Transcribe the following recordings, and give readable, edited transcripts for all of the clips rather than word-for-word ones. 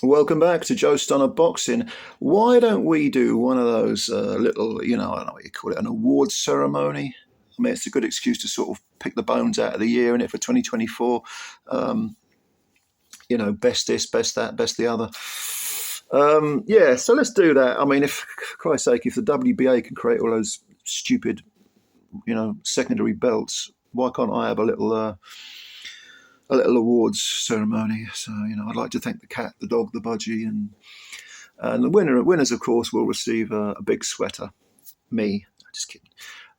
Welcome back to Joe Stunner Boxing. Why don't we do one of those little, I don't know what you call it, an awards ceremony? I mean, it's a good excuse to sort of pick the bones out of the year, and it for 2024. Um, best this, best that, best the other. Yeah, so let's do that. I mean, if, for Christ's sake, if the WBA can create all those stupid, secondary belts, why can't I have a little awards ceremony? So, I'd like to thank the cat, the dog, the budgie, and the winners, of course, will receive a big sweater. Me, just kidding.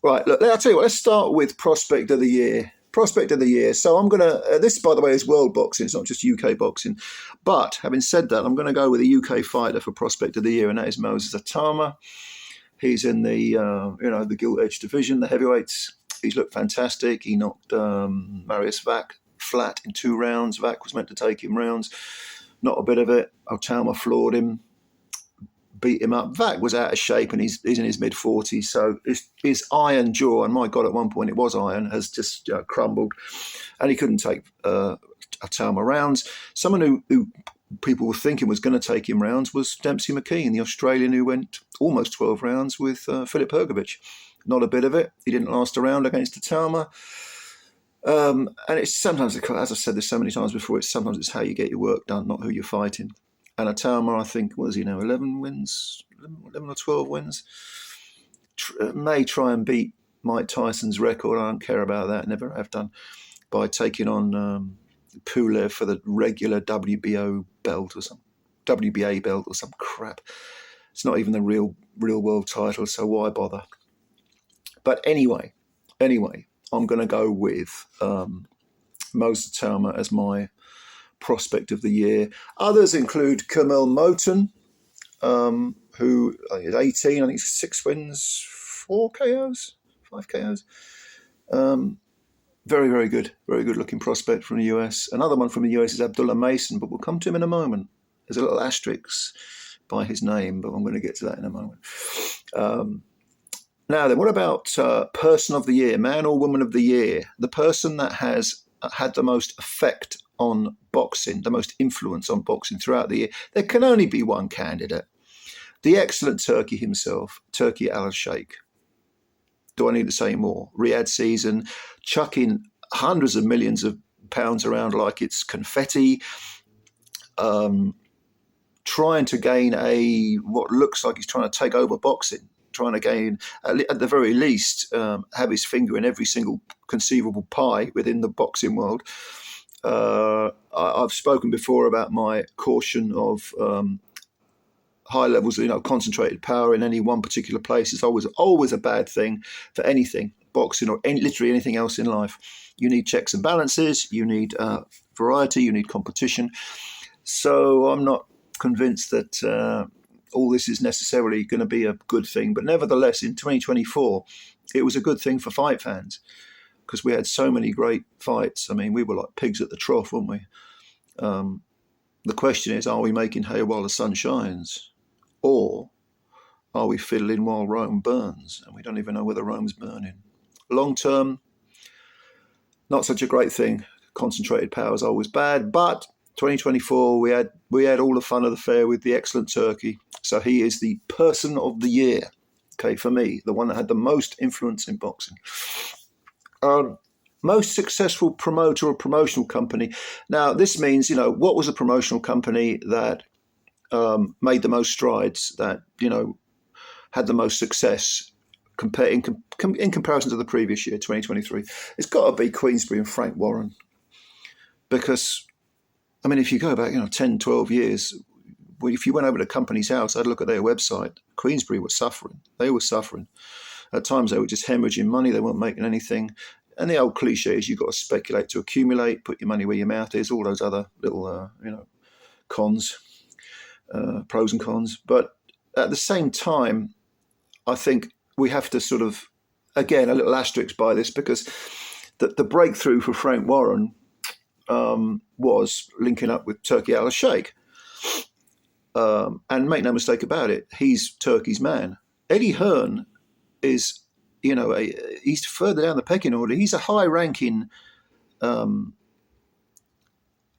Right, look, I'll tell you what. Let's start with prospect of the year. Prospect of the year. So I'm gonna. This, by the way, is world boxing. It's not just UK boxing. But having said that, I'm going to go with a UK fighter for prospect of the year, and that is Moses Atama. He's in the gilt edge division, the heavyweights. He's looked fantastic. He knocked Marius Vac flat in 2 rounds. Vac was meant to take him rounds. Not a bit of it. Atama floored him, beat him up. Vac was out of shape, and he's in his mid-40s, so his iron jaw, and my God, at one point it was iron, has just crumbled, and he couldn't take Atama rounds. Someone who people were thinking was going to take him rounds was Dempsey McKean, the Australian who went almost 12 rounds with Filip Hrgovic. Not a bit of it. He didn't last a round against Atama. And it's sometimes, as I said this so many times before, sometimes it's how you get your work done, not who you're fighting. And Atama, I think, what is he now, 11 wins, 11 or 12 wins? May try and beat Mike Tyson's record. I don't care about that, never have done, by taking on Pulev for the regular WBO belt or some WBA belt or some crap. It's not even the real world title, so why bother? But anyway, I'm going to go with Moses Atama as my prospect of the year. Others include Kamel Moten, who is 18, I think 6 wins, 4 KOs, 5 KOs. Very, very good looking prospect from the US. Another one from the US is Abdullah Mason, but we'll come to him in a moment. There's a little asterisk by his name, but I'm going to get to that in a moment. Now then, what about person of the year, man or woman of the year? The person that has had the most effect on boxing, the most influence on boxing throughout the year. There can only be one candidate. The excellent Turkey himself, Turkey Al-Sheikh. Do I need to say more? Riyadh season, chucking hundreds of millions of pounds around like it's confetti, trying to gain what looks like he's trying to take over boxing, trying to gain, at the very least, have his finger in every single conceivable pie within the boxing world. I've spoken before about my caution of high levels of concentrated power in any one particular place. It's always a bad thing for anything, boxing or literally anything else in life. You need checks and balances. You need variety. You need competition. So I'm not convinced that all this is necessarily going to be a good thing. But nevertheless, in 2024, it was a good thing for fight fans because we had so many great fights. I mean, we were like pigs at the trough, weren't we? The question is, are we making hay while the sun shines? Or are we fiddling while Rome burns? And we don't even know whether Rome's burning. Long term, not such a great thing. Concentrated power is always bad. But 2024, we had all the fun of the fair with the excellent Turkey. So he is the person of the year. Okay, for me, the one that had the most influence in boxing. Most successful promoter or promotional company. Now, this means, what was a promotional company that made the most strides, that, had the most success in comparison to the previous year, 2023? It's got to be Queensberry and Frank Warren. Because, I mean, if you go back, 10, 12 years, if you went over to a company's house, I'd look at their website. Queensberry was suffering. They were suffering. At times, they were just hemorrhaging money. They weren't making anything. And the old cliche is you've got to speculate to accumulate, put your money where your mouth is, all those other little, cons, pros and cons. But at the same time, I think we have to sort of, again, a little asterisk by this, because the breakthrough for Frank Warren was linking up with Turkey Al-Sheikh. And make no mistake about it, he's Turkey's man. Eddie Hearn is, he's further down the pecking order. He's a high-ranking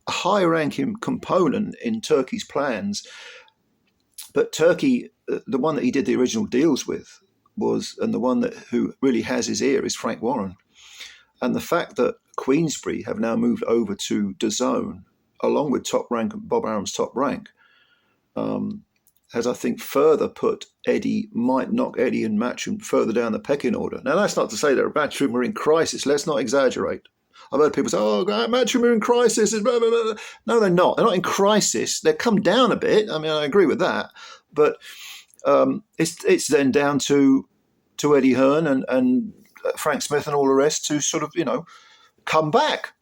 a high-ranking component in Turkey's plans. But Turkey, the one that he did the original deals with, and the one who really has his ear is Frank Warren. And the fact that Queensberry have now moved over to DAZN, along with Top Rank, Bob Arum's Top Rank, has, I think, further put might knock Eddie and Matchroom further down the pecking order. Now, that's not to say that Matchroom are in crisis. Let's not exaggerate. I've heard people say, oh, Matchroom are in crisis. Blah, blah, blah. No, they're not. They're not in crisis. They've come down a bit. I mean, I agree with that. But it's then down to Eddie Hearn and Frank Smith and all the rest to sort of, come back.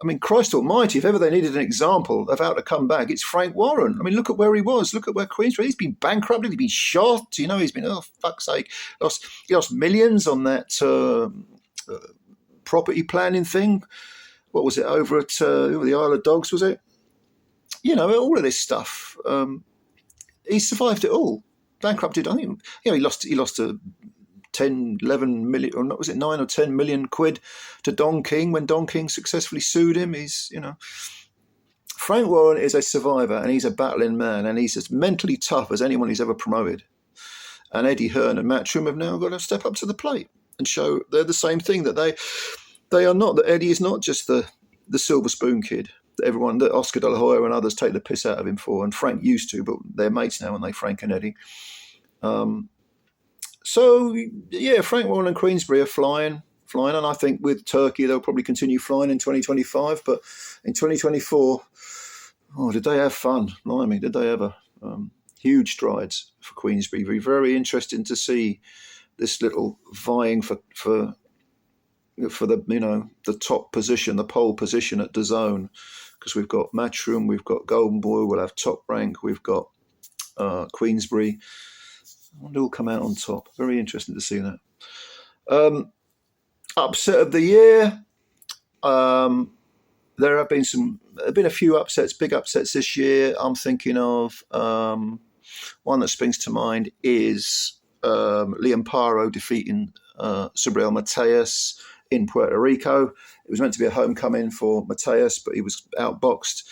I mean, Christ almighty, if ever they needed an example of how to come back, it's Frank Warren. I mean, look at where he was. Look at where Queensberry. He's been bankrupted. He's been shot. He's been, oh, fuck's sake. He lost millions on that property planning thing. What was it, over at the Isle of Dogs, was it? All of this stuff. He survived it all. Bankrupted. I think, he lost a 10, 11 million, or not, was it 9 or 10 million quid to Don King when Don King successfully sued him. Frank Warren is a survivor and he's a battling man and he's as mentally tough as anyone he's ever promoted. And Eddie Hearn and Matchroom have now got to step up to the plate and show they're the same thing, that they are not, that Eddie is not just the silver spoon kid that Oscar De La Hoya and others take the piss out of him for, and Frank used to, but they're mates now, aren't they, Frank and Eddie? So, yeah, Frank Warren and Queensberry are flying, and I think with Turkey they'll probably continue flying in 2025, but in 2024, did they have fun? Blimey, did they ever? Huge strides for Queensberry. Very, very interesting to see this little vying for the top position, the pole position at DAZN, because we've got Matchroom, we've got Golden Boy, we'll have Top Rank, we've got Queensberry. They'll all come out on top. Very interesting to see that. Upset of the year. There have been a few upsets, big upsets this year. I'm thinking of one that springs to mind is Liam Paro defeating Subriel Mateus in Puerto Rico. It was meant to be a homecoming for Mateus, but he was outboxed.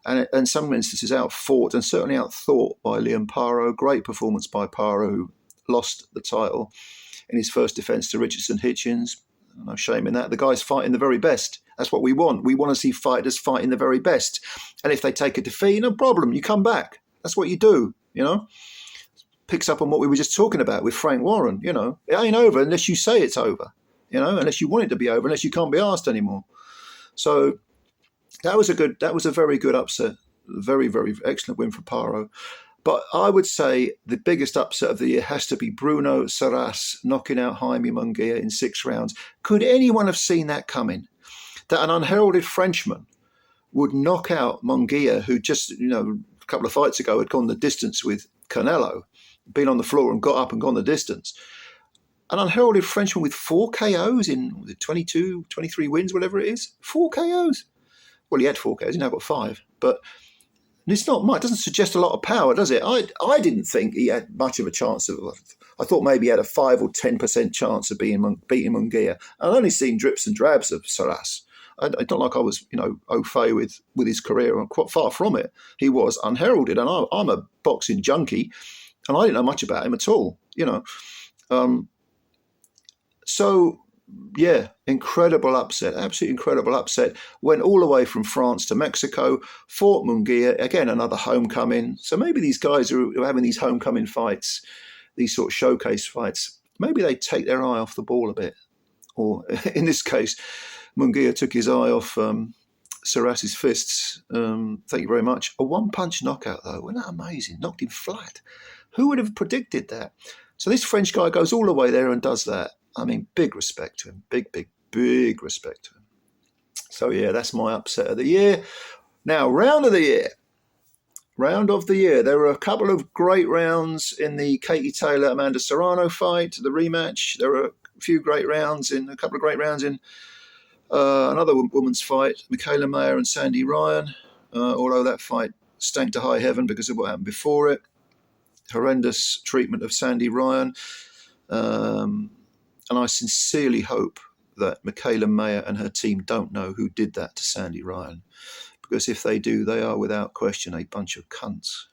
And in some instances out-fought and certainly out-thought by Liam Paro. Great performance by Paro, who lost the title in his first defence to Richardson Hitchens. No shame in that. The guy's fighting the very best. That's what we want. We want to see fighters fighting the very best. And if they take a defeat, no problem. You come back. That's what you do, Picks up on what we were just talking about with Frank Warren, It ain't over unless you say it's over, unless you want it to be over, unless you can't be asked anymore. So that was a very good upset. Very, very excellent win for Paro. But I would say the biggest upset of the year has to be Bruno Saras knocking out Jaime Munguia in 6 rounds. Could anyone have seen that coming? That an unheralded Frenchman would knock out Munguia, who just, a couple of fights ago had gone the distance with Canelo, been on the floor and got up and gone the distance. An unheralded Frenchman with 4 KOs in 22, 23 wins, whatever it is. 4 KOs. Well, he had 4 KOs, he's now got 5. But it's not much. It doesn't suggest a lot of power, does it? I didn't think he had much of a chance of. I thought maybe he had a 5 or 10% chance of beating Munguia. I've only seen drips and drabs of Saras. It's not like I was, au fait with his career. I'm quite far from it. He was unheralded, and I'm a boxing junkie, and I didn't know much about him at all, So, yeah, incredible upset, absolutely incredible upset. Went all the way from France to Mexico, fought Munguia, again, another homecoming. So maybe these guys who are having these homecoming fights, these sort of showcase fights, maybe they take their eye off the ball a bit. Or in this case, Munguia took his eye off Saras's fists. Thank you very much. A one-punch knockout, though. Wasn't that amazing? Knocked him flat. Who would have predicted that? So this French guy goes all the way there and does that. I mean, big respect to him. Big, big, big respect to him. So, yeah, that's my upset of the year. Now, round of the year. Round of the year. There were a couple of great rounds in the Katie Taylor-Amanda Serrano fight, the rematch. There were a couple of great rounds in another women's fight, Michaela Mayer and Sandy Ryan, although that fight stank to high heaven because of what happened before it. Horrendous treatment of Sandy Ryan. And I sincerely hope that Michaela Mayer and her team don't know who did that to Sandy Ryan, because if they do, they are without question a bunch of cunts.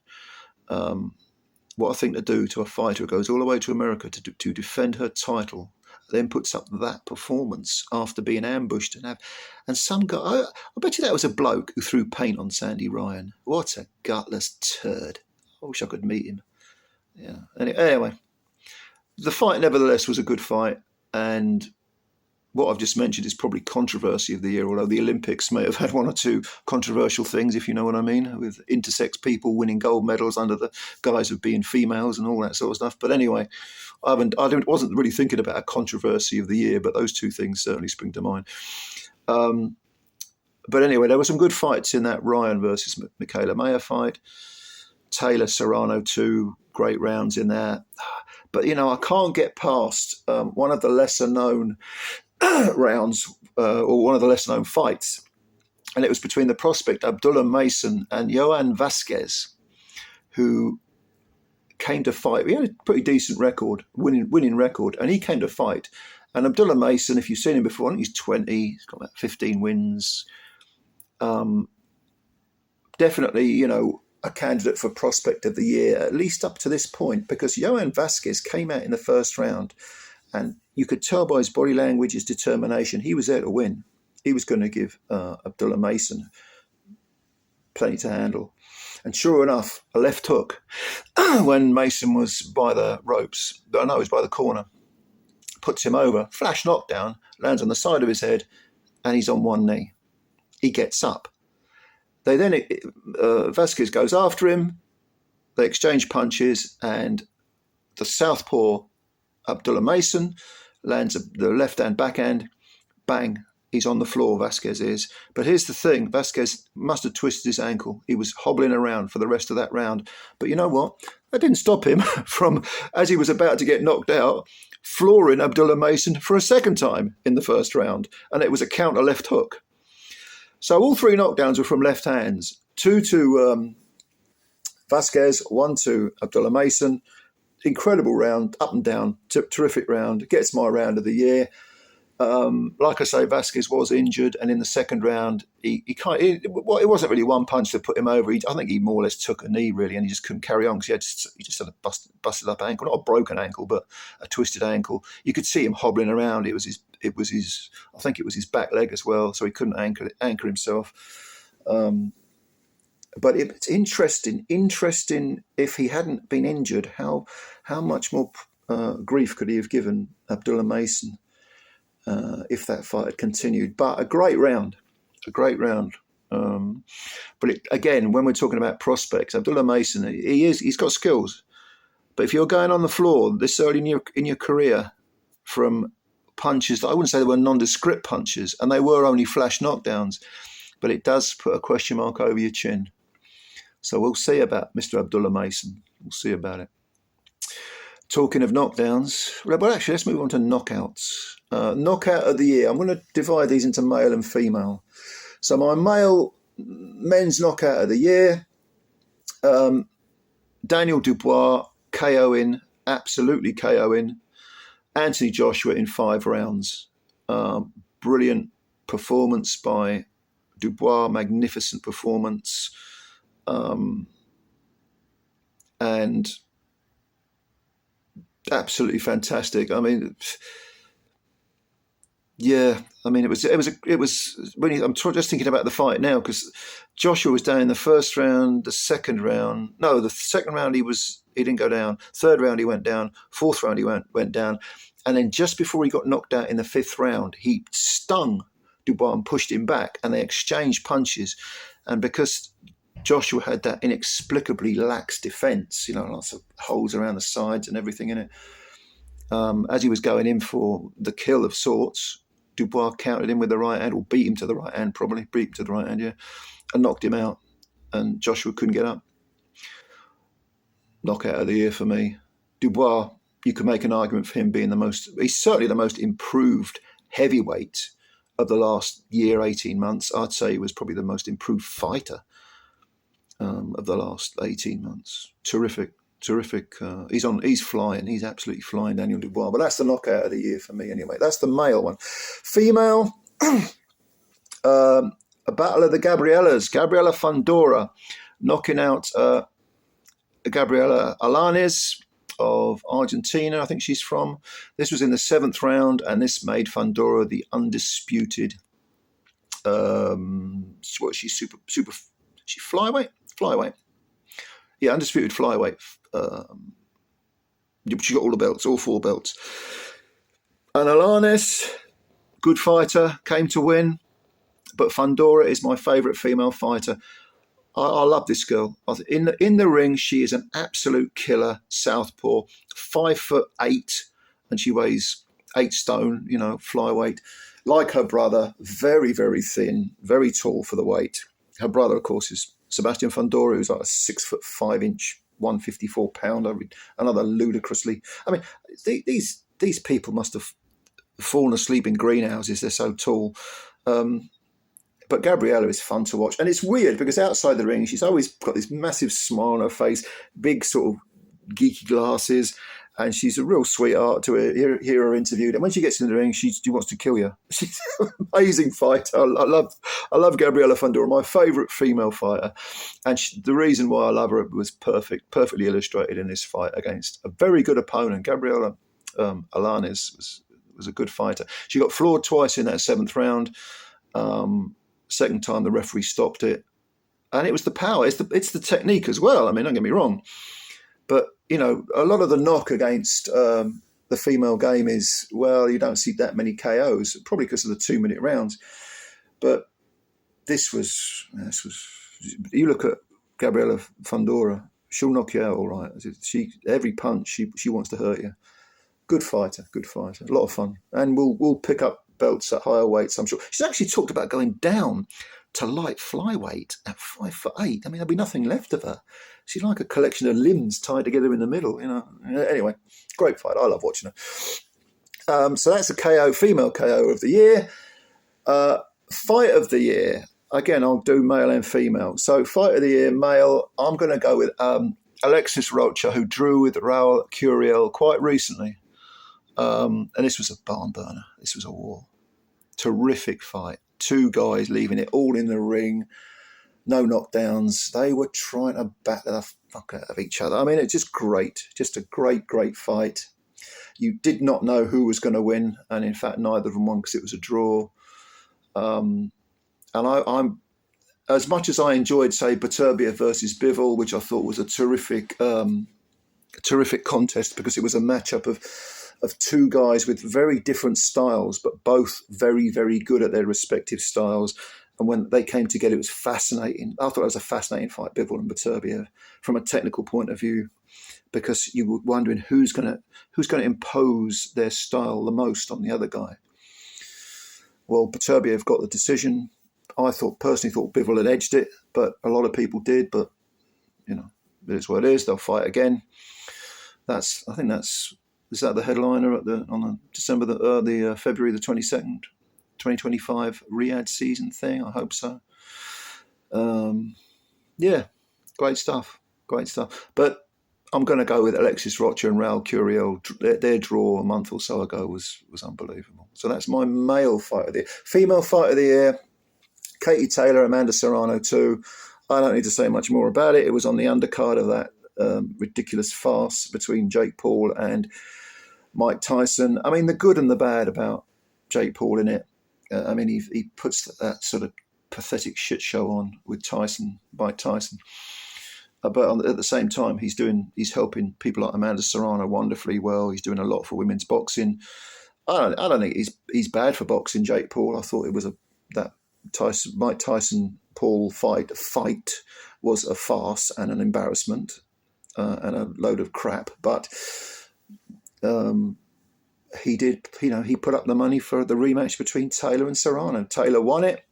What I think to do to a fighter who goes all the way to America to defend her title, then puts up that performance after being ambushed and some guy, I bet you that was a bloke who threw paint on Sandy Ryan. What a gutless turd. I wish I could meet him. Yeah. Anyway, the fight nevertheless was a good fight, and what I've just mentioned is probably controversy of the year, although the Olympics may have had one or two controversial things, if you know what I mean, with intersex people winning gold medals under the guise of being females and all that sort of stuff. But anyway, I wasn't really thinking about a controversy of the year, but those two things certainly spring to mind. But anyway, there were some good fights in that Ryan versus Michaela Mayer fight. Taylor Serrano 2, great rounds in there. But, I can't get past one of the lesser known rounds or one of the lesser known fights. And it was between the prospect Abdullah Mason and Johan Vasquez, who came to fight. He had a pretty decent record, winning record, and he came to fight. And Abdullah Mason, if you've seen him before, I think he's 20, he's got about 15 wins. Definitely, a candidate for prospect of the year, at least up to this point, because Johan Vasquez came out in the first round and you could tell by his body language, his determination, he was there to win. He was going to give Abdullah Mason plenty to handle. And sure enough, a left hook when Mason was by the ropes, he was by the corner, puts him over, flash knockdown, lands on the side of his head, and he's on one knee. He gets up. Vasquez goes after him, they exchange punches, and the southpaw Abdullah Mason lands the left-hand backhand, bang, he's on the floor, Vasquez is. But here's the thing, Vasquez must have twisted his ankle. He was hobbling around for the rest of that round. But you know what? That didn't stop him from, as he was about to get knocked out, flooring Abdullah Mason for a second time in the first round. And it was a counter left hook. So all three knockdowns were from left hands. 2 to Vasquez, 1 to Abdullah Mason. Incredible round, up and down, terrific round. Gets my round of the year. Like I say, Vasquez was injured, and in the second round, it wasn't really one punch that put him over. I think he more or less took a knee, really, and he just couldn't carry on because he just had a busted up ankle, not a broken ankle, but a twisted ankle. You could see him hobbling around. It was his. I think it was his back leg as well, so he couldn't anchor himself. But it's interesting if he hadn't been injured, how much more grief could he have given Abdullah Mason if that fight had continued. But a great round. But again, when we're talking about prospects, Abdullah Mason, he's got skills. But if you're going on the floor this early in your career from punches that I wouldn't say they were nondescript punches, and they were only flash knockdowns, but it does put a question mark over your chin. So we'll see about Mr. Abdullah Mason. We'll see about it. Talking of knockdowns, well, actually, let's move on to knockouts. Knockout of the year. I'm going to divide these into male and female. So my men's knockout of the year, Daniel Dubois, absolutely KOing, Anthony Joshua in 5 rounds. Brilliant performance by Dubois, magnificent performance. And absolutely fantastic. I mean, yeah. I mean, it was. I'm just thinking about the fight now because Joshua was down in the first round, the second round. No, the second round he didn't go down. Third round he went down. Fourth round he went down, and then just before he got knocked out in the 5th round, he stung Dubois and pushed him back, and they exchanged punches. And because Joshua had that inexplicably lax defence, lots of holes around the sides and everything in it. As he was going in for the kill of sorts, Dubois countered him with the right hand, or beat him to the right hand, probably. Beat him to the right hand, yeah. And knocked him out. And Joshua couldn't get up. Knockout of the year for me. Dubois, you could make an argument for him being he's certainly the most improved heavyweight of the last year, 18 months. I'd say he was probably the most improved fighter of the last 18 months. Terrific. He's flying. He's absolutely flying, Daniel Dubois. But that's the knockout of the year for me anyway. That's the male one. Female, a battle of the Gabrielas. Gabriela Fundora knocking out Gabriela Alanes of Argentina, I think she's from. This was in the 7th round, and this made Fundora the undisputed. What is she? Super. She flyweight. Yeah, undisputed flyweight. She got all the belts, all 4 belts. And Alanes, good fighter, came to win. But Fundora is my favourite female fighter. I love this girl. In the ring, she is an absolute killer. Southpaw, 5'8", and she weighs 8 stone. Flyweight, like her brother, very very thin, very tall for the weight. Her brother, of course, is Sebastian Fundora, who's like a 6'5", 154 pounder. Another ludicrously. I mean, these people must have fallen asleep in greenhouses. They're so tall. But Gabriela is fun to watch. And it's weird because outside the ring, she's always got this massive smile on her face, big sort of geeky glasses, and she's a real sweetheart to hear her interviewed. And when she gets in the ring, she wants to kill you. She's an amazing fighter. I love Gabriela Fundora, my favourite female fighter. And the reason why I love her was perfectly illustrated in this fight against a very good opponent. Gabriela Alanes was a good fighter. She got floored twice in that 7th round. Second time the referee stopped it, and it was the power. It's the technique as well. I mean, don't get me wrong, but a lot of the knock against the female game is, well, you don't see that many KOs, probably because of the 2-minute rounds. But this was. You look at Gabriela Fundora, she'll knock you out all right. Every punch she wants to hurt you. Good fighter, a lot of fun, and we'll pick up belts at higher weights, I'm sure. She's actually talked about going down to light flyweight at 5'8". I mean, there'll be nothing left of her. She's like a collection of limbs tied together in the middle, Anyway, great fight. I love watching her. So that's a KO, female KO of the year. Fight of the year. Again, I'll do male and female. So fight of the year, male, I'm going to go with Alexis Rocha, who drew with Raul Curiel quite recently. And this was a barn burner. This was a war. Terrific fight. 2 guys leaving it all in the ring. No knockdowns. They were trying to batter the fuck out of each other. I mean, it's just great. Just a great, great fight. You did not know who was going to win. And in fact, neither of them won because it was a draw. And I'm as much as I enjoyed, say, Beterbiev versus Bivol, which I thought was a terrific contest because it was a matchup of 2 guys with very different styles, but both very, very good at their respective styles. And when they came together, it was fascinating. I thought it was a fascinating fight, Bivol and Beterbiev, from a technical point of view, because you were wondering who's going to impose their style the most on the other guy. Well, Beterbiev got the decision. I personally thought Bivol had edged it, but a lot of people did. But it is what it is. They'll fight again. Is that the headliner on the February the 22nd, 2025 Riyadh season thing? I hope so. Yeah, great stuff. But I'm going to go with Alexis Rocha and Raul Curiel. Their draw a month or so ago was unbelievable. So that's my male fight of the year. Female fight of the year, Katie Taylor, Amanda Serrano too. I don't need to say much more about it. It was on the undercard of that ridiculous farce between Jake Paul and Mike Tyson. I mean, the good and the bad about Jake Paul in it. I mean, he puts that sort of pathetic shit show on with Mike Tyson. But at the same time, he's helping people like Amanda Serrano wonderfully well. He's doing a lot for women's boxing. I don't think he's bad for boxing, Jake Paul. I thought it was that Mike Tyson Paul fight was a farce and an embarrassment and a load of crap. But he did, he put up the money for the rematch between Taylor and Serrano. Taylor won it.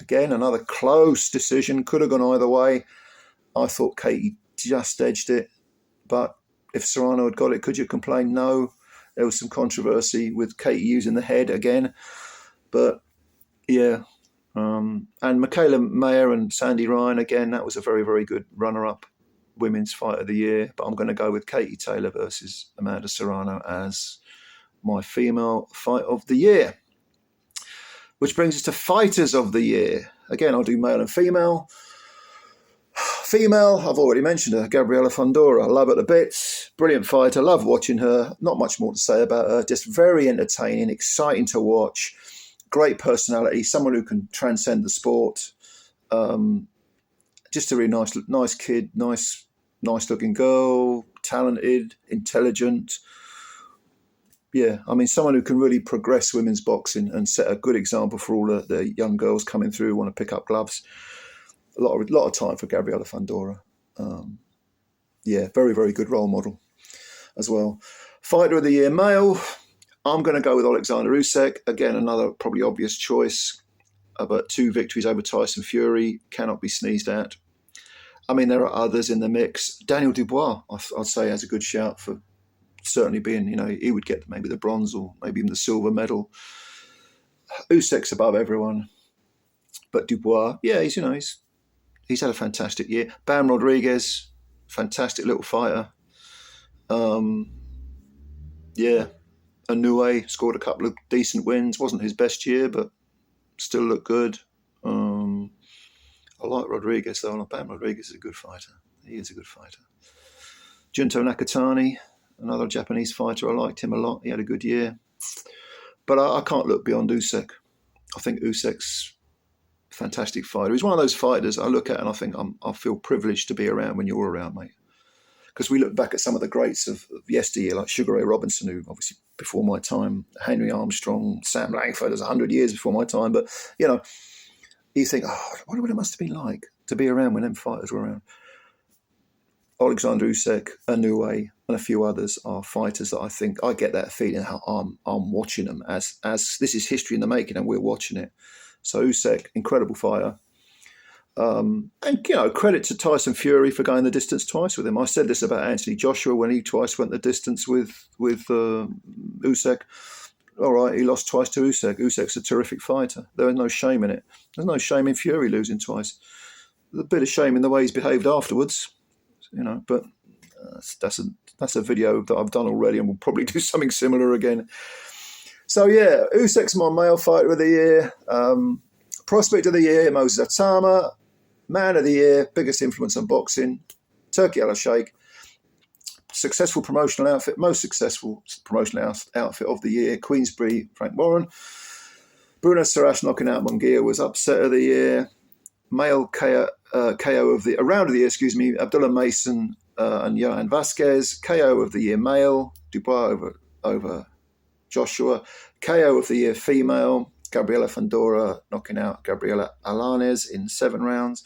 Again, another close decision. Could have gone either way. I thought Katie just edged it. But if Serrano had got it, could you complain? No. There was some controversy with Katie using the head again. But, yeah. And Michaela Mayer and Sandy Ryan, again, that was a very, very good runner-up women's fight of the year. But I'm going to go with Katie Taylor versus Amanda Serrano as my female fight of the year. Which brings us to fighters of the year. Again, I'll do male and female. Female, I've already mentioned her, Gabriela Fundora. I love her to bits. Brilliant fighter. Love watching her. Not much more to say about her. Just very entertaining, exciting to watch. Great personality. Someone who can transcend the sport. Just a really nice kid. Nice looking girl. Talented, intelligent. Yeah, I mean, someone who can really progress women's boxing and set a good example for all the young girls coming through who want to pick up gloves. A lot of time for Gabriela Fundora. Yeah, very, very good role model as well. Fighter of the year male, I'm going to go with Alexander Usyk. Again, another probably obvious choice, but 2 victories over Tyson Fury cannot be sneezed at. I mean, there are others in the mix. Daniel Dubois, I'd say, has a good shout for certainly being, he would get maybe the bronze or maybe even the silver medal. Usyk's above everyone, but Dubois, yeah, he's had a fantastic year. Bam Rodriguez, fantastic little fighter. Yeah, Inoue scored a couple of decent wins. Wasn't his best year, but still looked good. I like Rodriguez, though. Bam Rodriguez is a good fighter. He is a good fighter. Junto Nakatani, another Japanese fighter. I liked him a lot. He had a good year. But I can't look beyond Usyk. I think Usyk's a fantastic fighter. He's one of those fighters I look at and I think I feel privileged to be around when you're around, mate. Because we look back at some of the greats of yesteryear, like Sugar Ray Robinson, who obviously before my time, Henry Armstrong, Sam Langford, is 100 years before my time. But, you think, I wonder what it must have been like to be around when them fighters were around. Alexander Usyk, Inoue, and a few others are fighters that I think I get that feeling how I'm watching them as this is history in the making and we're watching it. So Usyk, incredible fighter. And, credit to Tyson Fury for going the distance twice with him. I said this about Anthony Joshua when he twice went the distance with Usyk. All right, he lost twice to Usyk. Usyk's a terrific fighter. There is no shame in it. There's no shame in Fury losing twice. There's a bit of shame in the way he's behaved afterwards, but that's a video that I've done already and we'll probably do something similar again. So, yeah, Usyk's my male fighter of the year. Prospect of the year, Moses Atama. Man of the year, biggest influence on boxing, Turki Al-Sheikh. Successful promotional outfit, most successful promotional outfit of the year, Queensberry, Frank Warren. Bruno Sarash knocking out Munguia was upset of the year. Male KO of the round of the year, Abdullah Mason and Johan Vasquez. KO of the year male, Dubois over Joshua. KO of the year female, Gabriela Fundora knocking out Gabriela Alanes in 7 rounds.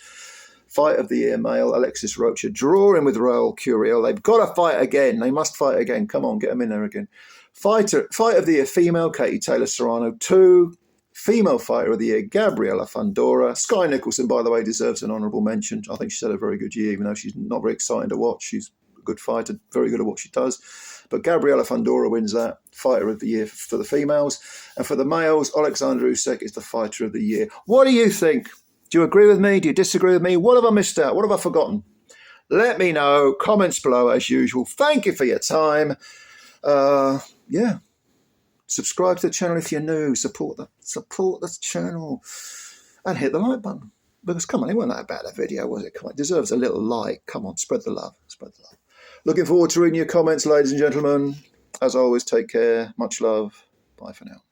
Fight of the year male, Alexis Rocha drawing with Raul Curiel. They've got to fight again. They must fight again. Come on, get them in there again. Fight of the year female, Katie Taylor-Serrano 2. Female fighter of the year, Gabriela Fundora. Sky Nicholson, by the way, deserves an honourable mention. I think she's had a very good year, even though she's not very exciting to watch. She's a good fighter, very good at what she does. But Gabriela Fundora wins that fighter of the year for the females. And for the males, Alexander Usyk is the fighter of the year. What do you think? Do you agree with me? Do you disagree with me? What have I missed out? What have I forgotten? Let me know. Comments below as usual. Thank you for your time. Yeah. Subscribe to the channel if you're new. Support the channel. And hit the like button. Because, come on, it wasn't that bad a video, was it? Come on, it deserves a little like. Come on, spread the love. Spread the love. Looking forward to reading your comments, ladies and gentlemen. As always, take care. Much love. Bye for now.